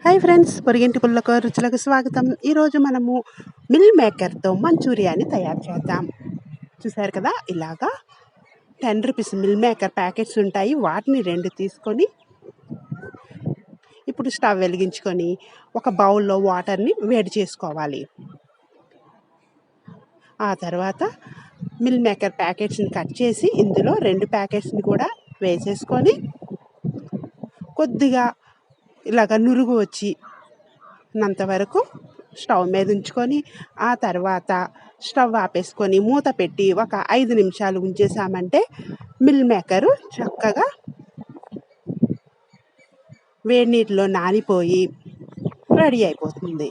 Hi friends, పొరిగింటి పుల్లకు రుచులకు స్వాగతం. ఈరోజు మనము మిల్ మేకర్తో మంచూరియాని తయారు చేద్దాం. చూసారు కదా, ఇలాగా 10 రూపీస్ మిల్ మేకర్ ప్యాకెట్స్ ఉంటాయి. వాటిని 2 తీసుకొని ఇప్పుడు స్టవ్ వెలిగించుకొని ఒక బౌల్లో వాటర్ని వేడి చేసుకోవాలి. ఆ తర్వాత మిల్ మేకర్ ప్యాకెట్స్ని కట్ చేసి ఇందులో 2 ప్యాకెట్స్ని కూడా వేసేసుకొని కొద్దిగా ఇలాగ నురుగు వచ్చినంత వరకు స్టవ్ మీద ఉంచుకొని ఆ తర్వాత స్టవ్ ఆపేసుకొని మూత పెట్టి ఒక 5 నిమిషాలు ఉంచేసామంటే మిల్ మేకరు చక్కగా వేడి నీటిలో నానిపోయి రెడీ అయిపోతుంది.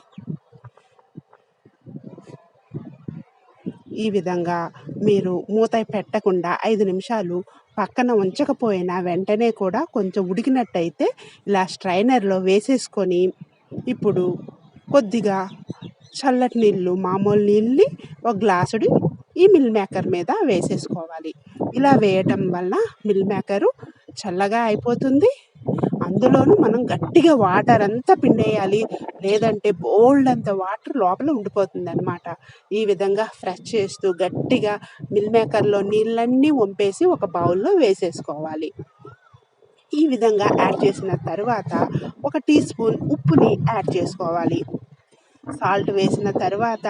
ఈ విధంగా మీరు మూత పెట్టకుండా 5 నిమిషాలు పక్కన ఉంచకపోయినా వెంటనే కూడా కొంచెం ఉడికినట్టయితే ఇలా స్ట్రైనర్లో వేసేసుకొని ఇప్పుడు కొద్దిగా చల్లటి నీళ్ళు, మామూలు నీళ్ళని ఒక గ్లాసుడి ఈ మిల్ మేకర్ మీద వేసేసుకోవాలి. ఇలా వేయటం వల్ల మిల్ మేకరు చల్లగా అయిపోతుంది. అందులోనూ మనం గట్టిగా వాటర్ అంతా పిండేయాలి, లేదంటే బోల్డ్ అంత వాటర్ లోపల ఉండిపోతుంది అనమాట. ఈ విధంగా ఫ్రెష్ చేస్తూ గట్టిగా మిల్ మేకర్లో నీళ్ళన్నీ వంపేసి ఒక బౌల్లో వేసేసుకోవాలి. ఈ విధంగా యాడ్ చేసిన తర్వాత ఒక టీ స్పూన్ ఉప్పుని యాడ్ చేసుకోవాలి. సాల్ట్ వేసిన తర్వాత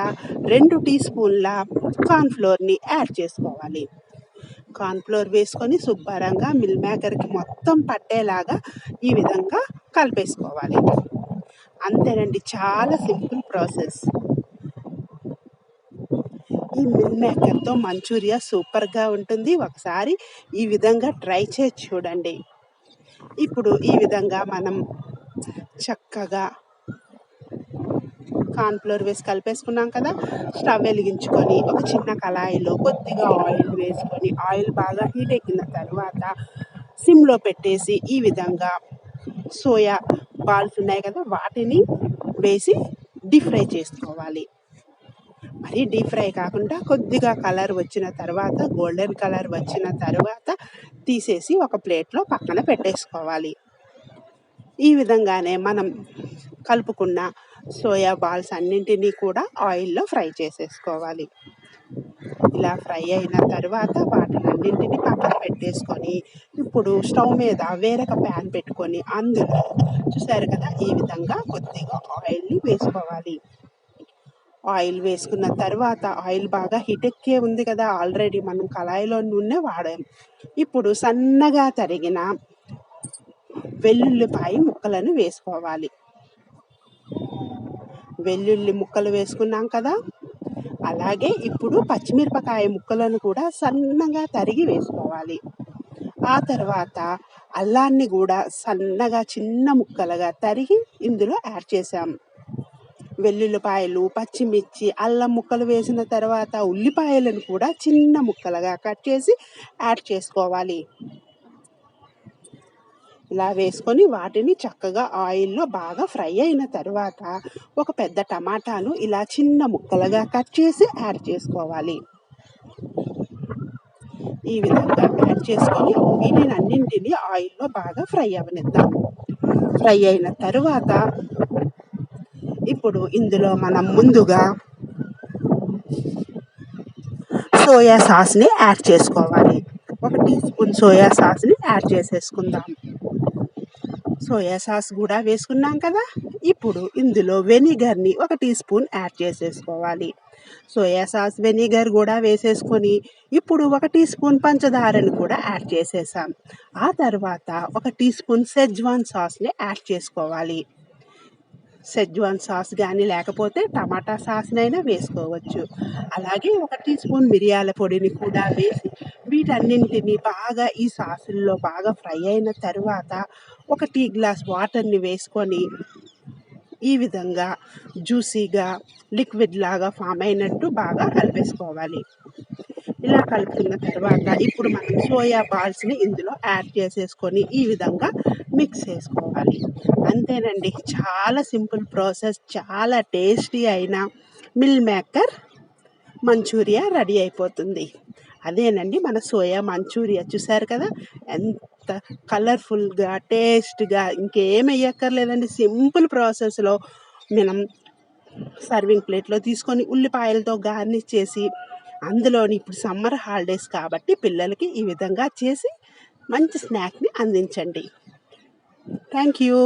2 టీ స్పూన్ల కార్న్ఫ్లోర్ని యాడ్ చేసుకోవాలి. కార్న్ఫ్లోర్ వేసుకొని శుభ్రంగా మిల్ మేకర్కి మొత్తం పట్టేలాగా ఈ విధంగా కలిపేసుకోవాలి. అంతేనండి, చాలా సింపుల్ ప్రాసెస్. ఈ మిల్ మేకర్తో మంచూరియా సూపర్గా ఉంటుంది. ఒకసారి ఈ విధంగా ట్రై చేసి చూడండి. ఇప్పుడు ఈ విధంగా మనం చక్కగా కార్న్ఫ్లోర్ వేసి కలిపేసుకున్నాం కదా. స్టవ్ వెలిగించుకొని ఒక చిన్న కళాయిలో కొద్దిగా ఆయిల్ వేసుకొని ఆయిల్ బాగా హీట్ ఎక్కిన తర్వాత సిమ్లో పెట్టేసి ఈ విధంగా సోయా బాల్స్ ఉన్నాయి కదా, వాటిని వేసి డీప్ ఫ్రై చేసుకోవాలి. మరి డీప్ ఫ్రై కాకుండా కొద్దిగా కలర్ వచ్చిన తర్వాత, గోల్డెన్ కలర్ వచ్చిన తర్వాత తీసేసి ఒక ప్లేట్లో పక్కన పెట్టేసుకోవాలి. ఈ విధంగానే మనం కలుపుకున్న సోయా బాల్స్ అన్నింటినీ కూడా ఆయిల్లో ఫ్రై చేసేసుకోవాలి. ఇలా ఫ్రై అయిన తర్వాత వాటినన్నింటినీ పక్కన పెట్టేసుకొని ఇప్పుడు స్టవ్ మీద వేరొక ప్యాన్ పెట్టుకొని అందులో చూసారు కదా, ఈ విధంగా కొద్దిగా ఆయిల్ని వేసుకోవాలి. ఆయిల్ వేసుకున్న తర్వాత ఆయిల్ బాగా హీట్ ఎక్కే ఉంది కదా, ఆల్రెడీ మనం కళాయిలో నూనె వాడాం. ఇప్పుడు సన్నగా తరిగిన వెల్లుల్లిపాయ ముక్కలను వేసుకోవాలి. వెల్లుల్లి ముక్కలు వేసుకున్నాం కదా, అలాగే ఇప్పుడు పచ్చిమిరపకాయ ముక్కలను కూడా సన్నగా తరిగి వేసుకోవాలి. ఆ తర్వాత అల్లాన్ని కూడా సన్నగా చిన్న ముక్కలుగా తరిగి ఇందులో యాడ్ చేసాం. వెల్లుల్లిపాయలు, పచ్చిమిర్చి, అల్లం ముక్కలు వేసిన తర్వాత ఉల్లిపాయలను కూడా చిన్న ముక్కలుగా కట్ చేసి యాడ్ చేసుకోవాలి. ఇలా వేసుకొని వాటిని చక్కగా ఆయిల్లో బాగా ఫ్రై అయిన తర్వాత ఒక పెద్ద టమాటాను ఇలా చిన్న ముక్కలుగా కట్ చేసి యాడ్ చేసుకోవాలి. ఈ విధంగా యాడ్ చేసుకొని వీటిని అన్నింటినీ ఆయిల్లో బాగా ఫ్రై అవనిద్దాం. ఫ్రై అయిన తర్వాత ఇప్పుడు ఇందులో మనం ముందుగా సోయా సాస్ని యాడ్ చేసుకోవాలి. ఒక టీ స్పూన్ సోయా సాస్ని యాడ్ చేసేసుకుందాం. సోయా సాస్ కూడా వేసుకున్నాం కదా, ఇప్పుడు ఇందులో వెనిగర్ని ఒక టీ స్పూన్ యాడ్ చేసేసుకోవాలి. సోయా సాస్, వెనిగర్ కూడా వేసేసుకొని ఇప్పుడు ఒక టీ స్పూన్ పంచదారని కూడా యాడ్ చేసేసాం. ఆ తర్వాత ఒక టీ స్పూన్ షెజ్వాన్ సాస్ని యాడ్ చేసుకోవాలి. షెజ్వాన్ సాస్ కానీ లేకపోతే టమాటా సాస్నైనా వేసుకోవచ్చు. అలాగే ఒక టీ స్పూన్ మిరియాల పొడిని కూడా వేసి వీటన్నింటినీ బాగా ఈ సాసుల్లో బాగా ఫ్రై అయిన తర్వాత ఒక టీ గ్లాస్ వాటర్ని వేసుకొని ఈ విధంగా జ్యూసీగా లిక్విడ్ లాగా ఫామ్ అయినట్టు బాగా కలిపేసుకోవాలి. ఇలా కలుపుకున్న తర్వాత ఇప్పుడు మనం సోయా బాల్స్ని ఇందులో యాడ్ చేసేసుకొని ఈ విధంగా మిక్స్ చేసుకోవాలి. అంతేనండి, చాలా సింపుల్ ప్రాసెస్. చాలా టేస్టీ అయిన మిల్ మేకర్ మంచూరియా రెడీ అయిపోతుంది. అదేనండి మన సోయా మంచూరియా. చూసారు కదా ఎంత కలర్ఫుల్గా, టేస్ట్గా, ఇంకేం వేయక్కర్లేదండి. సింపుల్ ప్రాసెస్లో మనం సర్వింగ్ ప్లేట్లో తీసుకొని ఉల్లిపాయలతో గార్నిష్ చేసి, అందులోని ఇప్పుడు సమ్మర్ హాలిడేస్ కాబట్టి పిల్లలకి ఈ విధంగా చేసి మంచి స్నాక్ని అందించండి. Thank you.